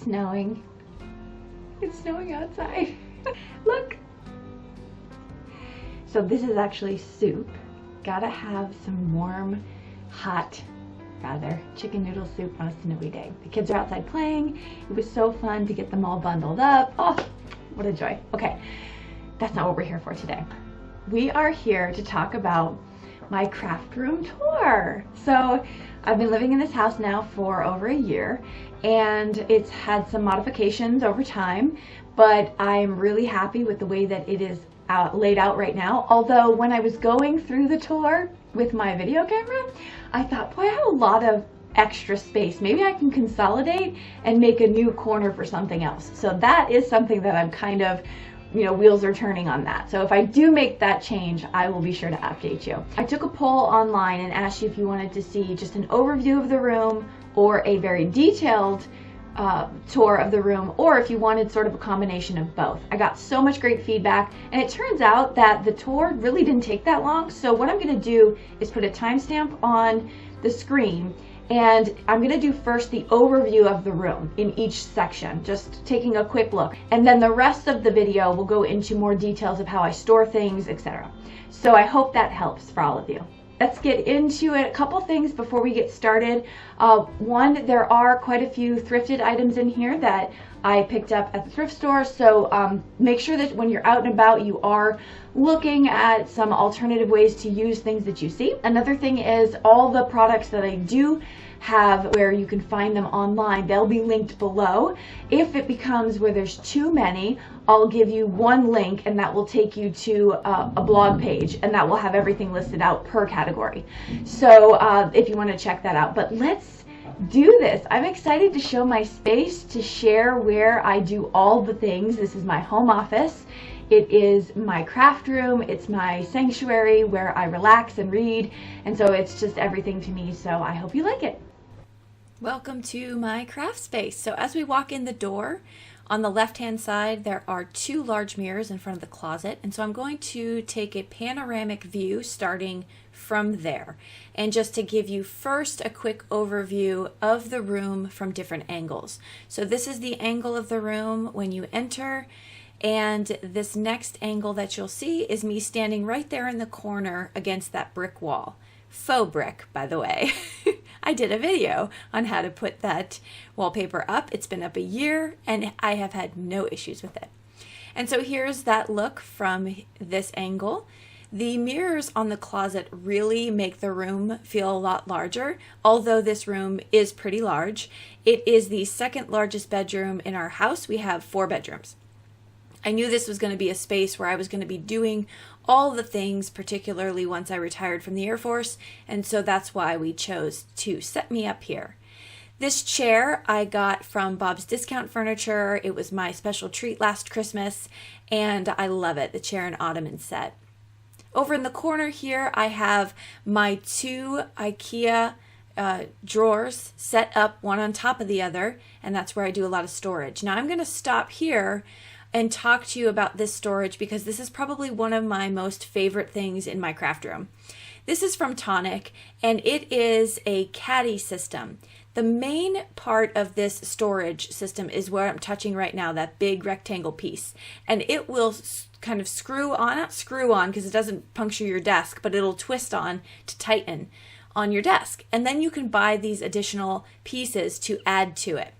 snowing. It's snowing outside. Look. So this is actually soup. Gotta have some warm, hot, chicken noodle soup on a snowy day. The kids are outside playing. It was so fun to get them all bundled up. Oh, what a joy. Okay, that's not what we're here for today. We are here to talk about my craft room tour. So I've been living in this house now for over a year, and it's had some modifications over time, but I'm really happy with the way that it is laid out right now. Although when I was going through the tour with my video camera, I thought, boy, I have a lot of extra space. Maybe I can consolidate and make a new corner for something else. So that is something that I'm kind of, wheels are turning on that. So if I do make that change, I will be sure to update you. I took a poll online and asked you if you wanted to see just an overview of the room or a very detailed tour of the room, or if you wanted sort of a combination of both. I got so much great feedback, and it turns out that the tour really didn't take that long. So what I'm going to do is put a timestamp on the screen, and I'm going to do first the overview of the room in each section, just taking a quick look, and then the rest of the video will go into more details of how I store things, etc. So I hope that helps for all of you. Let's get into it. A couple things before we get started. One, there are quite a few thrifted items in here that I picked up at the thrift store, so make sure that when you're out and about, you are looking at some alternative ways to use things that you see. Another thing is all the products that I do have where you can find them online, they'll be linked below. If it becomes where there's too many, I'll give you one link, and that will take you to a blog page, and that will have everything listed out per category. So if you want to check that out. But let's do this. I'm excited to show my space, to share where I do all the things. This is my home office. It is my craft room. It's my sanctuary where I relax and read. And so it's just everything to me. So I hope you like it. Welcome to my craft space. So as we walk in the door, on the left-hand side, there are two large mirrors in front of the closet. And so I'm going to take a panoramic view starting from there. And just to give you first a quick overview of the room from different angles. So this is the angle of the room when you enter. And this next angle that you'll see is me standing right there in the corner against that brick wall. Faux brick, by the way. I did a video on how to put that wallpaper up. It's been up a year and I have had no issues with it. And so here's that look from this angle. The mirrors on the closet really make the room feel a lot larger, although this room is pretty large. It is the second largest bedroom in our house. We have 4 bedrooms. I knew this was going to be a space where I was going to be doing all the things, particularly once I retired from the Air Force, and so that's why we chose to set me up here. This chair I got from Bob's Discount Furniture. It was my special treat last Christmas, and I love it, the chair and ottoman set. Over in the corner here, I have my 2 Ikea drawers set up one on top of the other, and that's where I do a lot of storage. Now I'm going to stop here and talk to you about this storage because this is probably one of my most favorite things in my craft room. This is from Tonic, and it is a caddy system. The main part of this storage system is where I'm touching right now, that big rectangle piece. And it will kind of not screw on because it doesn't puncture your desk, but it'll twist on to tighten on your desk. And then you can buy these additional pieces to add to it.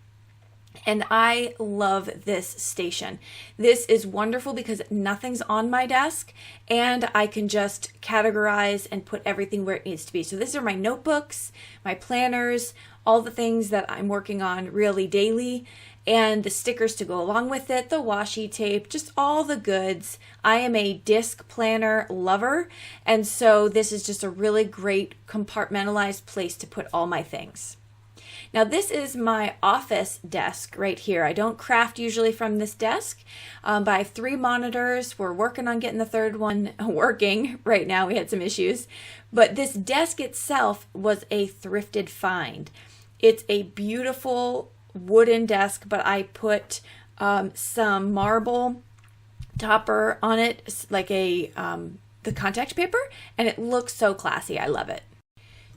And I love this station. This is wonderful because nothing's on my desk and I can just categorize and put everything where it needs to be. So these are my notebooks, my planners, all the things that I'm working on really daily, and the stickers to go along with it, the washi tape, just all the goods. I am a disc planner lover, and so this is just a really great compartmentalized place to put all my things. Now this is my office desk right here. I don't craft usually from this desk, but I have 3 monitors. We're working on getting the 3rd one working right now. We had some issues, but this desk itself was a thrifted find. It's a beautiful wooden desk, but I put some marble topper on it, like the contact paper, and it looks so classy. I love it.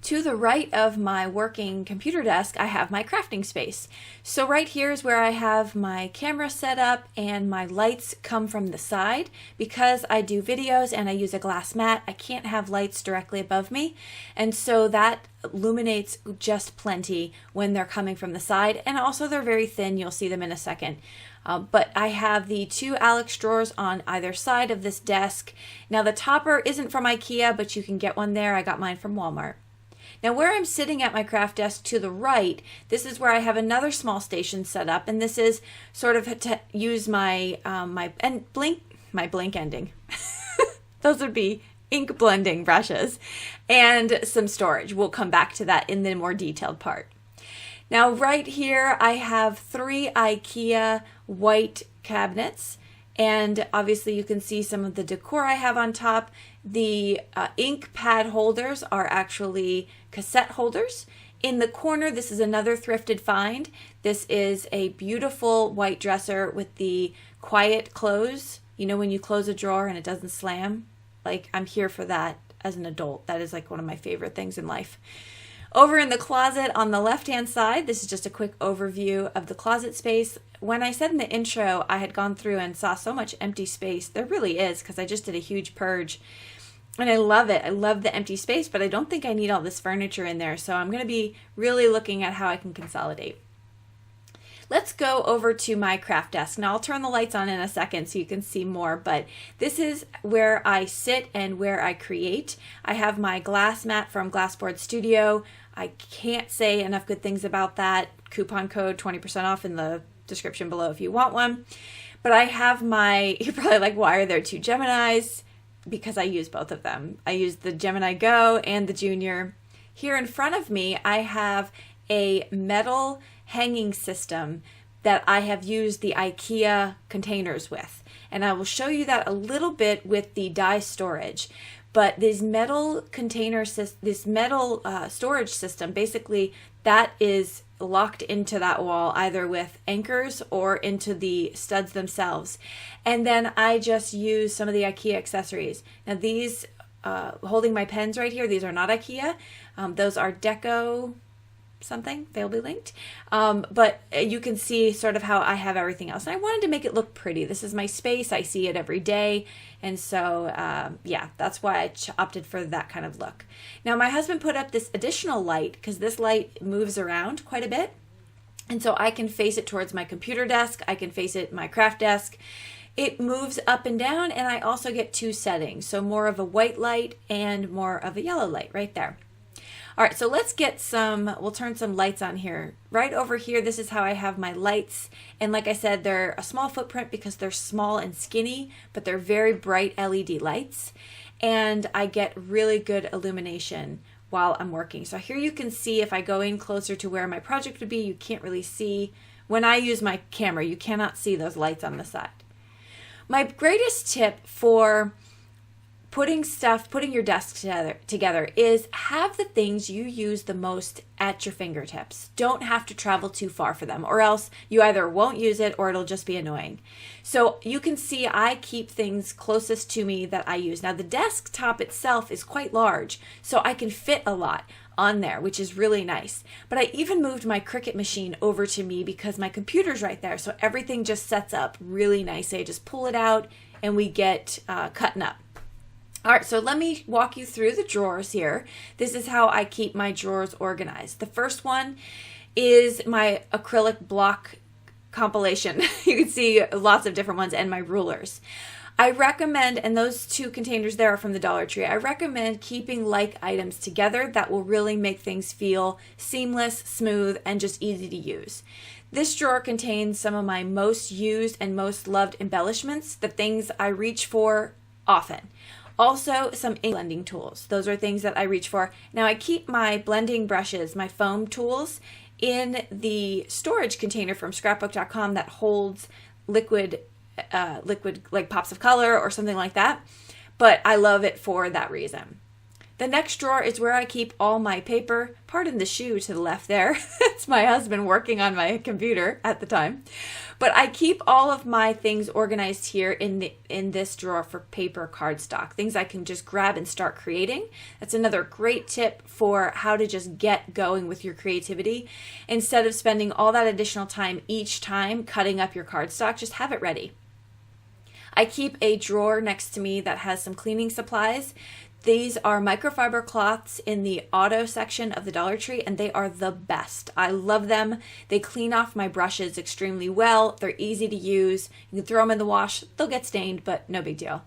To the right of my working computer desk, I have my crafting space. So right here is where I have my camera set up, and my lights come from the side. Because I do videos and I use a glass mat, I can't have lights directly above me. And so that illuminates just plenty when they're coming from the side. And also they're very thin. You'll see them in a second. But I have the two Alex drawers on either side of this desk. Now the topper isn't from Ikea, but you can get one there. I got mine from Walmart. Now where I'm sitting at my craft desk to the right, this is where I have another small station set up, and this is sort of to use my blink ending. Those would be ink blending brushes and some storage. We'll come back to that in the more detailed part. Now right here I have 3 Ikea white cabinets, and obviously you can see some of the decor I have on top. The ink pad holders are actually cassette holders. In the corner, this is another thrifted find. This is a beautiful white dresser with the quiet close. You know when you close a drawer and it doesn't slam? Like, I'm here for that as an adult. That is like one of my favorite things in life. Over in the closet on the left-hand side, this is just a quick overview of the closet space. When I said in the intro I had gone through and saw so much empty space, there really is, because I just did a huge purge. And I love it. I love the empty space, but I don't think I need all this furniture in there. So I'm going to be really looking at how I can consolidate. Let's go over to my craft desk. Now I'll turn the lights on in a second so you can see more, but this is where I sit and where I create. I have my glass mat from Glassboard Studio. I can't say enough good things about that. Coupon code 20% off in the description below if you want one. But I have my, you're probably like, why are there 2 Geminis? Because I use both of them. I use the Gemini Go and the Junior. Here in front of me, I have a metal hanging system that I have used the Ikea containers with. And I will show you that a little bit with the die storage. But this metal storage system, basically that is locked into that wall either with anchors or into the studs themselves. And then I just use some of the Ikea accessories. Now these, holding my pens right here, these are not Ikea. Those are Deco something, they'll be linked. But you can see sort of how I have everything else. And I wanted to make it look pretty. This is my space. I see it every day. And so, yeah, that's why I opted for that kind of look. Now, my husband put up this additional light because this light moves around quite a bit. And so I can face it towards my computer desk. I can face it my craft desk. It moves up and down, and I also get 2 settings. So more of a white light and more of a yellow light right there. All right, so let's get we'll turn some lights on here. Right over here, this is how I have my lights. And like I said, they're a small footprint because they're small and skinny, but they're very bright LED lights. And I get really good illumination while I'm working. So here you can see if I go in closer to where my project would be, you can't really see. When I use my camera, you cannot see those lights on the side. My greatest tip for putting your desk together is have the things you use the most at your fingertips. Don't have to travel too far for them, or else you either won't use it or it'll just be annoying. So you can see I keep things closest to me that I use. Now the desktop itself is quite large, so I can fit a lot on there, which is really nice. But I even moved my Cricut machine over to me because my computer's right there, so everything just sets up really nicely. I just pull it out and we get cutting up. All right, so let me walk you through the drawers here. This is how I keep my drawers organized. The first one is my acrylic block compilation. You can see lots of different ones, and my rulers. I recommend, and those 2 containers there are from the Dollar Tree, I recommend keeping like items together. That will really make things feel seamless, smooth, and just easy to use. This drawer contains some of my most used and most loved embellishments, the things I reach for often. Also, some ink blending tools. Those are things that I reach for. Now, I keep my blending brushes, my foam tools, in the storage container from Scrapbookcom that holds liquid like pops of color or something like that. But I love it for that reason. The next drawer is where I keep all my paper. Pardon the shoe to the left there. It's my husband working on my computer at the time. But I keep all of my things organized here in this drawer for paper cardstock, things I can just grab and start creating. That's another great tip for how to just get going with your creativity. Instead of spending all that additional time each time cutting up your cardstock, just have it ready. I keep a drawer next to me that has some cleaning supplies. These are microfiber cloths in the auto section of the Dollar Tree, and they are the best. I love them. They clean off my brushes extremely well. They're easy to use. You can throw them in the wash. They'll get stained, but no big deal.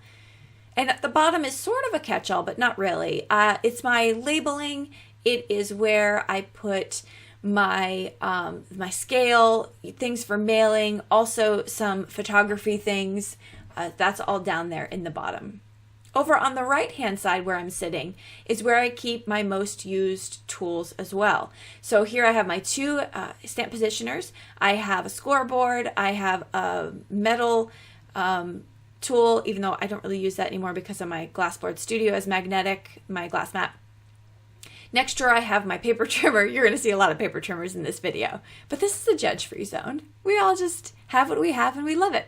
And at the bottom is sort of a catch-all, but not really. It's my labeling. It is where I put my my scale, things for mailing, also some photography things. That's all down there in the bottom. Over on the right-hand side where I'm sitting is where I keep my most used tools as well. So here I have my two stamp positioners. I have a scoreboard. I have a metal tool, even though I don't really use that anymore because of my glassboard studio as magnetic, my glass mat. Next drawer, I have my paper trimmer. You're going to see a lot of paper trimmers in this video, but this is a judge-free zone. We all just have what we have and we love it.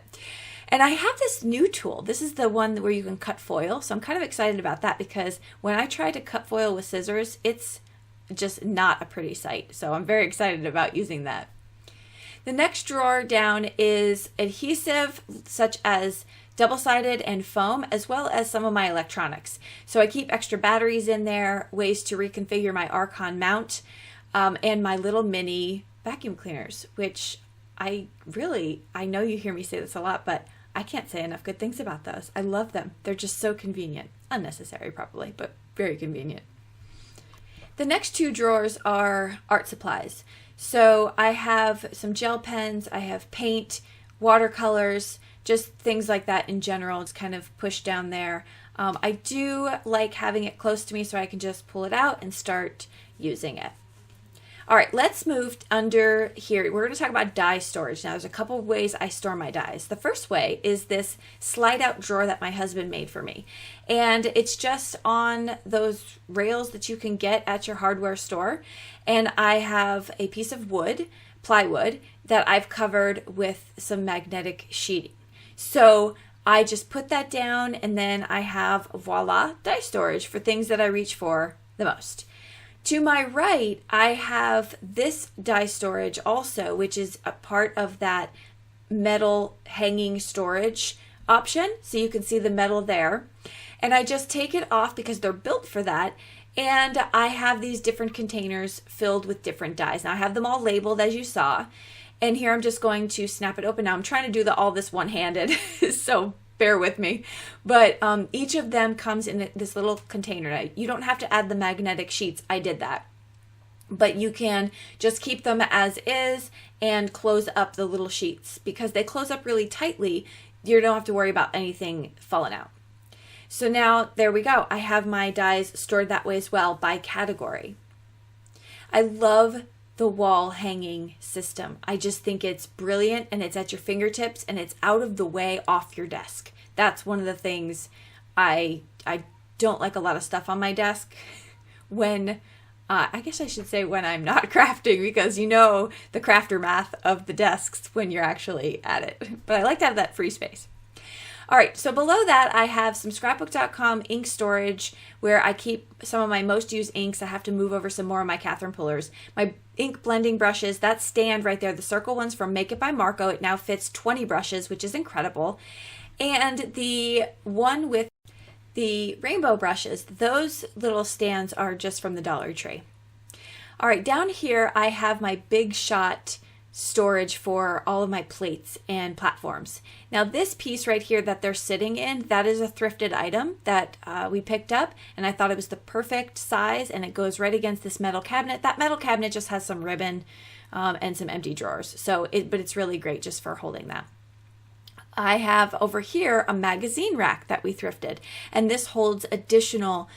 And I have this new tool. This is the one where you can cut foil. So I'm kind of excited about that because when I try to cut foil with scissors, it's just not a pretty sight. So I'm very excited about using that. The next drawer down is adhesive, such as double-sided and foam, as well as some of my electronics. So I keep extra batteries in there, ways to reconfigure my Archon mount, and my little mini vacuum cleaners, which I know you hear me say this a lot, but I can't say enough good things about those. I love them. They're just so convenient. Unnecessary probably, but very convenient. The next two drawers are art supplies. So I have some gel pens, I have paint, watercolors, just things like that in general. It's kind of pushed down there. I do like having it close to me so I can just pull it out and start using it. All right, let's move under here. We're going to talk about die storage. Now, there's a couple of ways I store my dies. The first way is this slide-out drawer that my husband made for me. And it's just on those rails that you can get at your hardware store. And I have a piece of wood, plywood, that I've covered with some magnetic sheeting. So I just put that down, and then I have, voila, die storage for things that I reach for the most. To my right, I have this die storage also, which is a part of that metal hanging storage option. So you can see the metal there. And I just take it off because they're built for that. And I have these different containers filled with different dies. Now I have them all labeled as you saw. And here I'm just going to snap it open. Now I'm trying to do all this one-handed, so bear with me. But each of them comes in this little container. Now, you don't have to add the magnetic sheets. I did that. But you can just keep them as is and close up the little sheets. Because they close up really tightly, you don't have to worry about anything falling out. So now, there we go. I have my dies stored that way as well by category. I love the wall hanging system. I just think it's brilliant, and it's at your fingertips, and it's out of the way off your desk. That's one of the things I don't like a lot of stuff on my desk when I guess I should say when I'm not crafting, because you know the crafter math of the desks when you're actually at it. But I like to have that free space. All right, so below that, I have some Scrapbook.com ink storage where I keep some of my most used inks. I have to move over some more of my Catherine pullers. My ink blending brushes, that stand right there, the circle ones from Make It by Marco, it now fits 20 brushes, which is incredible. And the one with the rainbow brushes, those little stands are just from the Dollar Tree. All right, down here, I have my Big Shot storage for all of my plates and platforms. Now this piece right here that they're sitting in, that is a thrifted item that we picked up, and I thought it was the perfect size, and it goes right against this metal cabinet. That metal cabinet just has some ribbon and some empty drawers, but it's really great just for holding that. I have over here a magazine rack that we thrifted, and this holds additional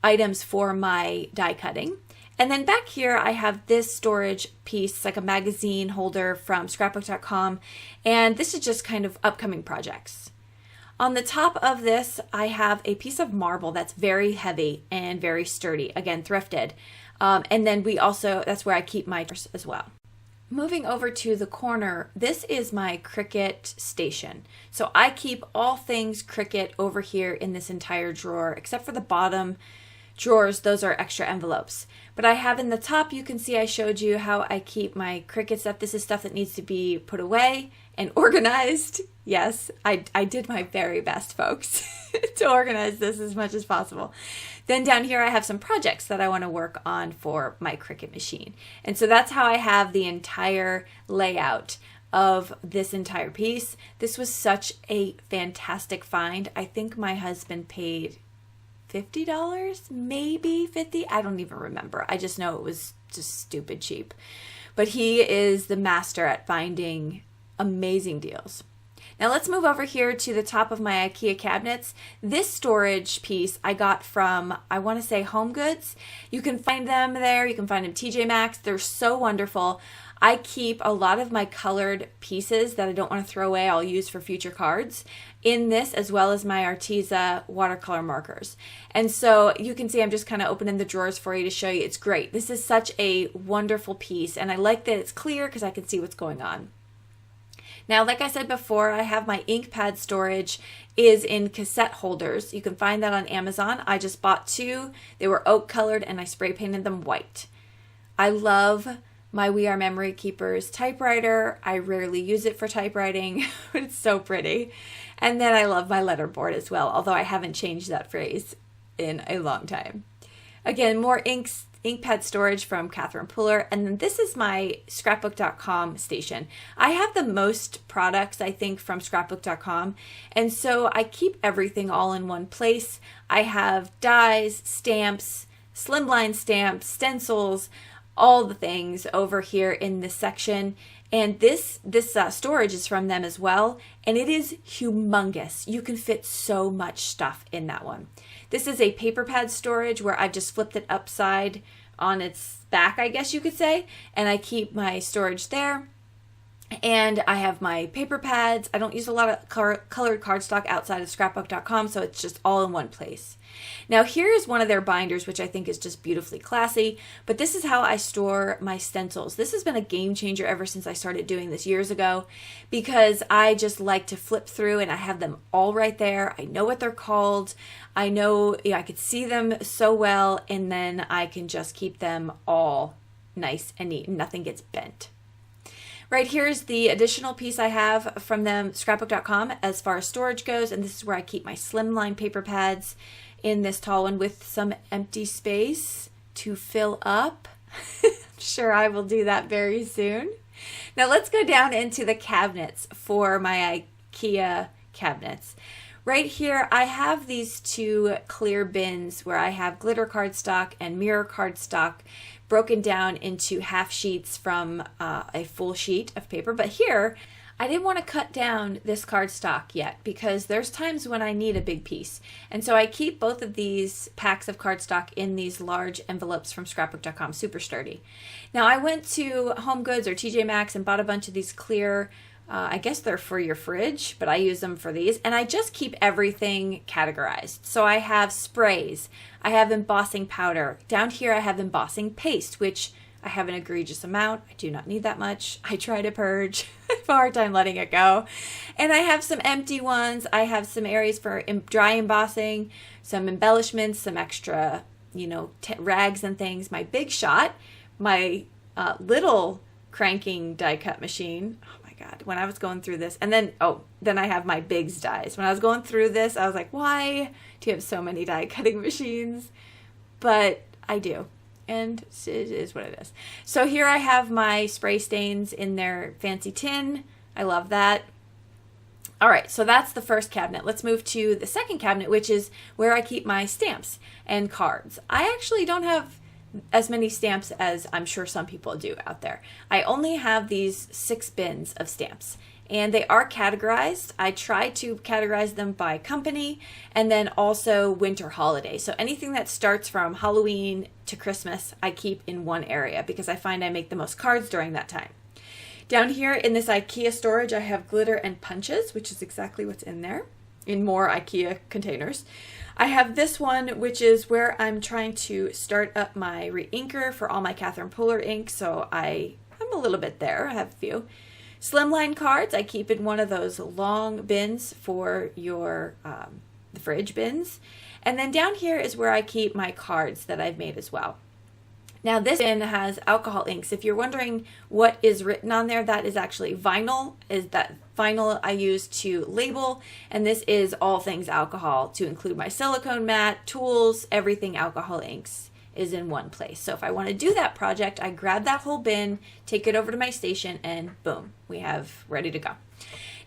items for my die cutting. And then back here, I have this storage piece, like a magazine holder from Scrapbook.com, and this is just kind of upcoming projects. On the top of this, I have a piece of marble that's very heavy and very sturdy, again, thrifted. And then that's where I keep my as well. Moving over to the corner, this is my Cricut station. So I keep all things Cricut over here in this entire drawer, except for the bottom drawers. Those are extra envelopes. But I have in the top, you can see I showed you how I keep my Cricut stuff. This is stuff that needs to be put away and organized. Yes, I did my very best, folks, to organize this as much as possible. Then down here, I have some projects that I want to work on for my Cricut machine. And so that's how I have the entire layout of this entire piece. This was such a fantastic find. I think my husband paid $50, maybe $50. I don't even remember. I just know it was just stupid cheap. But he is the master at finding amazing deals. Now let's move over here to the top of my IKEA cabinets. This storage piece I got from, I want to say, Home Goods. You can find them there. You can find them TJ Maxx. They're so wonderful. I keep a lot of my colored pieces that I don't want to throw away, I'll use for future cards, in this, as well as my Arteza watercolor markers. And so you can see I'm just kind of opening the drawers for you to show you. It's great. This is such a wonderful piece, and I like that it's clear because I can see what's going on. Now, like I said before, I have my ink pad storage is in cassette holders. You can find that on Amazon. I just bought 2. They were oak colored and I spray painted them white. I love my We Are Memory Keepers typewriter. I rarely use it for typewriting, but it's so pretty. And then I love my letterboard as well, although I haven't changed that phrase in a long time. Again, more ink pad storage from Catherine Puller. And then this is my Scrapbookcom station. I have the most products, I think, from Scrapbook.com. And so I keep everything all in one place. I have dies, stamps, slimline stamps, stencils, all the things over here in this section. And this storage is from them as well. And it is humongous. You can fit so much stuff in that one. This is a paper pad storage where I've just flipped it upside on its back, I guess you could say. And I keep my storage there. And I have my paper pads. I don't use a lot of colored cardstock outside of Scrapbook.com, so it's just all in one place. Now here's one of their binders, which I think is just beautifully classy, but this is how I store my stencils. This has been a game changer ever since I started doing this years ago, because I just like to flip through and I have them all right there. I know what they're called. I know, I could see them so well, and then I can just keep them all nice and neat and nothing gets bent. Right here's the additional piece I have from them, Scrapbook.com, as far as storage goes, and this is where I keep my slimline paper pads in this tall one with some empty space to fill up. I'm sure I will do that very soon. Now let's go down into the cabinets for my IKEA cabinets. Right here, I have these 2 clear bins where I have glitter cardstock and mirror cardstock broken down into half sheets from a full sheet of paper. But here, I didn't want to cut down this cardstock yet because there's times when I need a big piece. And so I keep both of these packs of cardstock in these large envelopes from Scrapbook.com, super sturdy. Now I went to Home Goods or TJ Maxx and bought a bunch of these clear, I guess they're for your fridge, but I use them for these. And I just keep everything categorized. So I have sprays, I have embossing powder. Down here I have embossing paste, which I have an egregious amount. I do not need that much. I try to purge. I have a hard time letting it go. And I have some empty ones. I have some areas for dry embossing, some embellishments, some extra, rags and things. My Big Shot, my little cranking die cut machine. Oh my God, when I was going through this, and then I have my Big's dies. When I was going through this, I was like, why do you have so many die cutting machines? But I do. And it is what it is. So here I have my spray stains in their fancy tin. I love that. All right, so that's the first cabinet. Let's move to the second cabinet, which is where I keep my stamps and cards. I actually don't have as many stamps as I'm sure some people do out there. I only have these 6 bins of stamps. And they are categorized. I try to categorize them by company and then also winter holiday. So anything that starts from Halloween to Christmas, I keep in one area because I find I make the most cards during that time. Down here in this IKEA storage, I have glitter and punches, which is exactly what's in there. in more Ikea containers. I have this one, which is where I'm trying to start up my re-inker for all my Catherine Polar ink, so I'm a little bit there. I have a few. Slimline cards I keep in one of those long bins for your the fridge bins. And then down here is where I keep my cards that I've made as well. Now this bin has alcohol inks. If you're wondering what is written on there, that is actually vinyl. Is that vinyl I use to label, and this is all things alcohol, to include my silicone mat, tools, everything alcohol inks is in one place. So if I want to do that project, I grab that whole bin, take it over to my station, and boom, we have ready to go.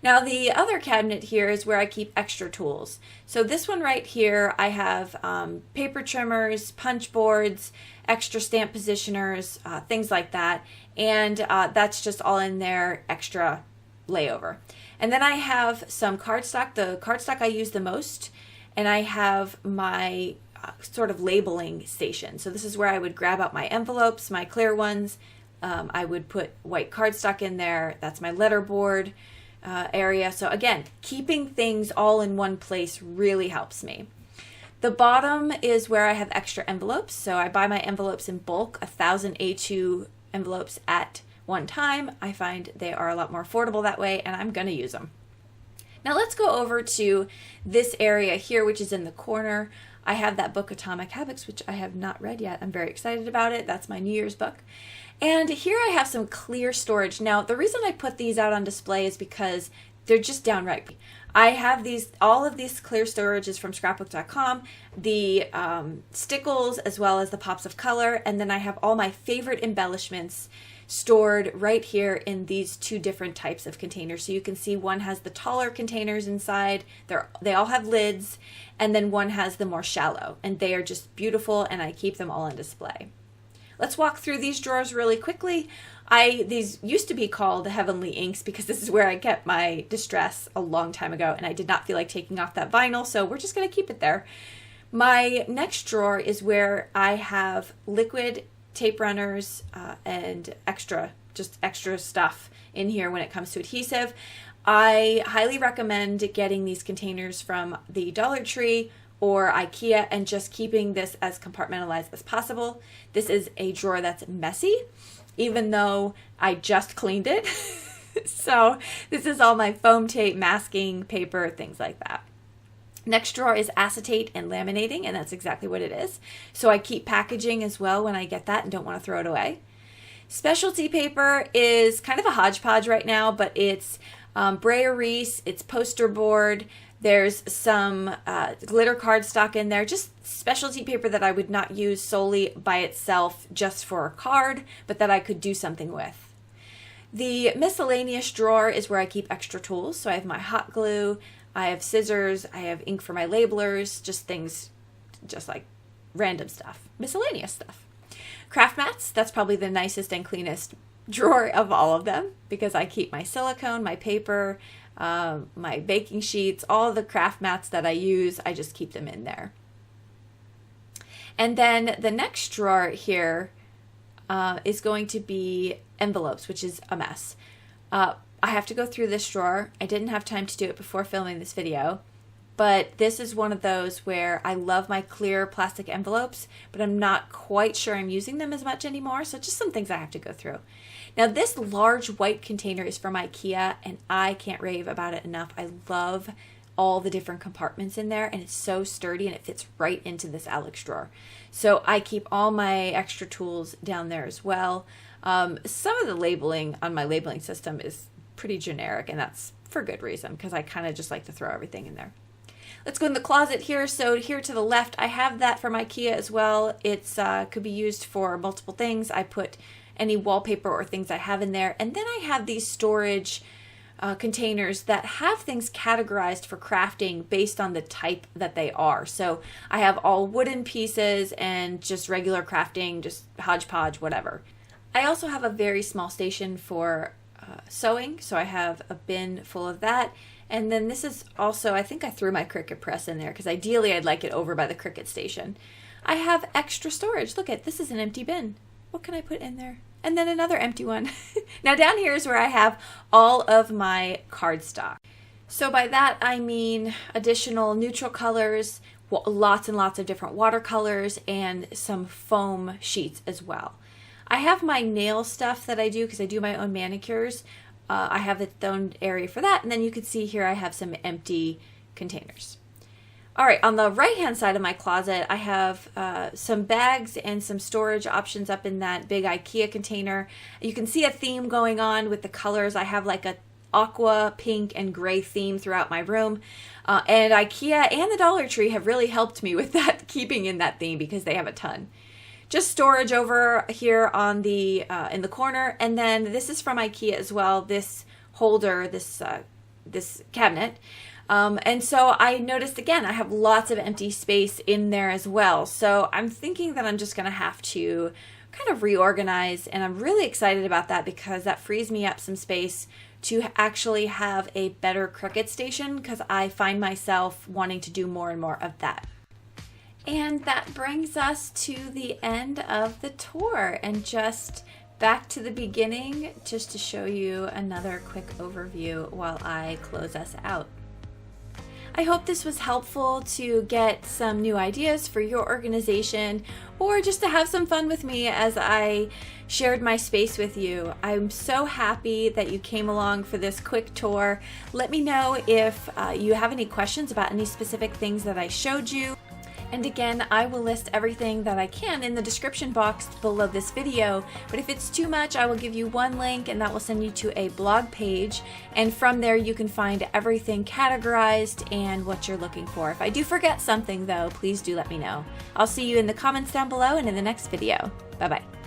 Now the other cabinet here is where I keep extra tools. So this one right here, I have paper trimmers, punch boards, extra stamp positioners, things like that. And that's just all in there, extra layover. And then I have some cardstock, the cardstock I use the most, and I have my sort of labeling station. So this is where I would grab out my envelopes, my clear ones. I would put white cardstock in there. That's my letterboard area. So again, keeping things all in one place really helps me. The bottom is where I have extra envelopes. So I buy my envelopes in bulk, 1,000 A2 envelopes at one time. I find they are a lot more affordable that way, and I'm going to use them. Now let's go over to this area here, which is in the corner. I have that book, Atomic Habits, which I have not read yet. I'm very excited about it. That's my New Year's book. And here I have some clear storage. Now, the reason I put these out on display is because they're just downright. I have all of these clear storages from Scrapbookcom, the stickles, as well as the pops of color, and then I have all my favorite embellishments stored right here in these two different types of containers. So you can see one has the taller containers inside, they all have lids, and then one has the more shallow, and they are just beautiful, and I keep them all on display. Let's walk through these drawers really quickly. These used to be called Heavenly Inks because this is where I kept my distress a long time ago, and I did not feel like taking off that vinyl, so we're just going to keep it there. My next drawer is where I have liquid tape runners and extra stuff in here when it comes to adhesive. I highly recommend getting these containers from the Dollar Tree or Ikea and just keeping this as compartmentalized as possible. This is a drawer that's messy, even though I just cleaned it. So this is all my foam tape, masking paper, things like that. Next drawer is acetate and laminating, and that's exactly what it is. So I keep packaging as well when I get that and don't want to throw it away. Specialty paper is kind of a hodgepodge right now, but it's Braille Reese, it's poster board, there's some glitter cardstock in there, just specialty paper that I would not use solely by itself just for a card, but that I could do something with. The miscellaneous drawer is where I keep extra tools. So I have my hot glue, I have scissors, I have ink for my labelers, just things, just like random stuff, miscellaneous stuff. Craft mats, that's probably the nicest and cleanest drawer of all of them because I keep my silicone, my paper, my baking sheets, all the craft mats that I use, I just keep them in there. And then the next drawer here is going to be envelopes, which is a mess. I have to go through this drawer. I didn't have time to do it before filming this video, but this is one of those where I love my clear plastic envelopes, but I'm not quite sure I'm using them as much anymore, so just some things I have to go through. Now this large white container is from Ikea, and I can't rave about it enough. I love all the different compartments in there, and it's so sturdy and it fits right into this Alex drawer. So I keep all my extra tools down there as well. Some of the labeling on my labeling system is pretty generic, and that's for good reason because I kind of just like to throw everything in there. Let's go in the closet here. So here to the left, I have that from Ikea as well. It's could be used for multiple things. I put any wallpaper or things I have in there. And then I have these storage containers that have things categorized for crafting based on the type that they are. So I have all wooden pieces and just regular crafting, just hodgepodge, whatever. I also have a very small station for sewing. So I have a bin full of that. And then this is also, I think I threw my Cricut press in there because ideally I'd like it over by the Cricut station. I have extra storage. Look at this is an empty bin. What can I put in there? And then another empty one. Now down here is where I have all of my cardstock. So by that I mean additional neutral colors, lots and lots of different watercolors, and some foam sheets as well. I have my nail stuff that I do because I do my own manicures. I have its own area for that, and then you can see here I have some empty containers. All right, on the right hand side of my closet I have some bags and some storage options up in that big IKEA container. You can see a theme going on with the colors. I have like a aqua, pink, and gray theme throughout my room. And IKEA and the Dollar Tree have really helped me with that, keeping in that theme, because they have a ton. Just storage over here on the in the corner, and then this is from IKEA as well. This holder, this cabinet, and so I noticed again I have lots of empty space in there as well. So I'm thinking that I'm just going to have to kind of reorganize, and I'm really excited about that because that frees me up some space to actually have a better Cricut station, because I find myself wanting to do more and more of that. And that brings us to the end of the tour, and just back to the beginning, just to show you another quick overview while I close us out. I hope this was helpful to get some new ideas for your organization, or just to have some fun with me as I shared my space with you. I'm so happy that you came along for this quick tour. Let me know if you have any questions about any specific things that I showed you. And again, I will list everything that I can in the description box below this video, but if it's too much, I will give you one link and that will send you to a blog page, and from there you can find everything categorized and what you're looking for. If I do forget something though, please do let me know. I'll see you in the comments down below and in the next video. Bye bye.